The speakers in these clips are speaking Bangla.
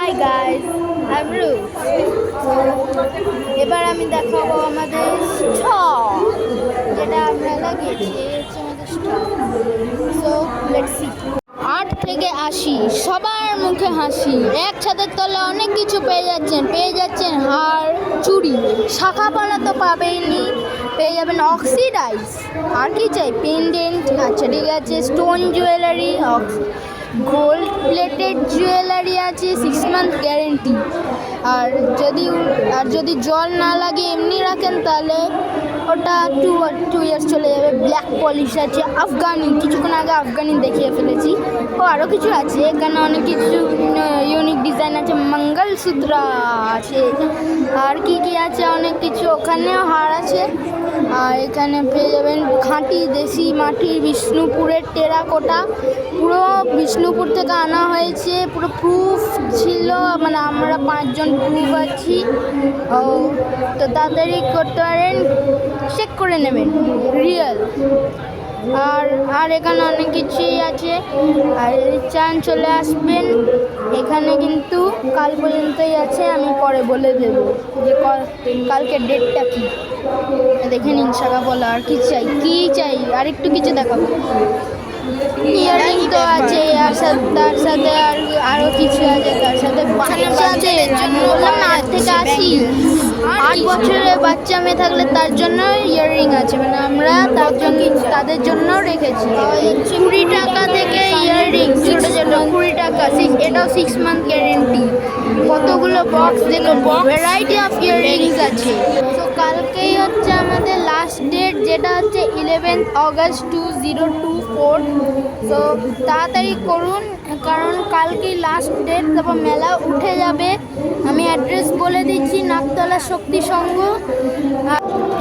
Hi guys, I am Ruth. এবার আমি দেখাবো আমাদের স্টল, যেটা আমরা লাগিয়েছি। এই হচ্ছে আমাদের স্টল। So let's see. 8 থেকে 80 সবার মুখে হাসি। এক ছাদের তলে অনেক কিছু পেয়ে যাচ্ছেন হার, চুড়ি, শাখা পলা তো পাবেনই, পেয়ে যাবেন অক্সিডাইজ। আর কি চাই? পেন্ডেন্ট, আচ্ছা ঠিক আছে, stone jewellery, gold plated jewellery আছে, 6 মান্থ গ্যারেন্টি। আর যদি জল না লাগে এমনি রাখেন তাহলে ওটা 2 ইয়ার্স চলে যাবে। ব্ল্যাক পলিশ আছে, আফগানি, কিছুক্ষণ আগে আফগানি দেখিয়ে ফেলেছি। ও আরও কিছু আছে এখানে, অনেক কিছু ইউনিক ডিজাইন আছে, মঙ্গলসূত্র আছে, আর কি আছে অনেক কিছু। ওখানেও হার আছে। আর এখানে পেয়ে যাবেন খাঁটি দেশি মাটির বিষ্ণুপুরের টেরাকোটা, পুরো বিষ্ণুপুর থেকে আনা হয়েছে, পুরো প্রুফ ছিল, মানে আমরা 5 জন প্রুফ আছি। ও তো তাড়াতাড়ি করতে পারেন, চেক করে নেবেন রিয়েল। আর এখানে অনেক কিছুই আছে। আর চান চলে আসবেন এখানে, কিন্তু কাল পর্যন্তই আছে, আমি পরে বলে দেবো যে কালকে ডেটটা কি। দেখে নিন শাখা বলা। আর কি চাই আর একটু কিছু দেখাবো। ইয়ারিং তো আছে, আর তার সাথে আরও কিছু আছে, তার সাথে বাচ্চাদের জন্য বললাম না 8 থেকে 80 8 বছরের বাচ্চা মেয়ে থাকলে তার জন্য ইয়াররিং আছে, মানে আমরা তাদের জন্য রেখেছি। 20 টাকা থেকে ইয়াররিং, ছোটো 20 টাকা। এটাও 6 মান্থ গ্যারেন্টি। কতগুলো বক্স, দেখো ভ্যারাইটি অফ ইয়াররিংস আছে। তো কালকেই হচ্ছে আমাদের লাস্ট ডেট, যেটা হচ্ছে 11 অগস্ট 2024। তো তাড়াতাড়ি করুন, কারণ কালকেই লাস্ট ডেট, তারপর মেলা উঠে যাবে। আমি অ্যাড্রেস বলে দিচ্ছি, নাকতলা শক্তি সংঘ।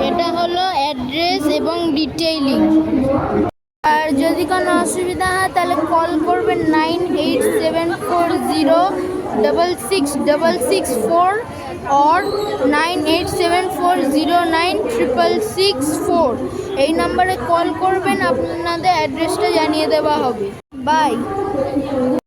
এটা হলো অ্যাড্রেস এবং ডিটেইলিং। আর যদি কোনো অসুবিধা হয় তাহলে কল করবেন 9874066664 or 9874096664। এই নাম্বারে কল করবেন, আপনাদের অ্যাড্রেসটা জানিয়ে দেওয়া হবে। বাই।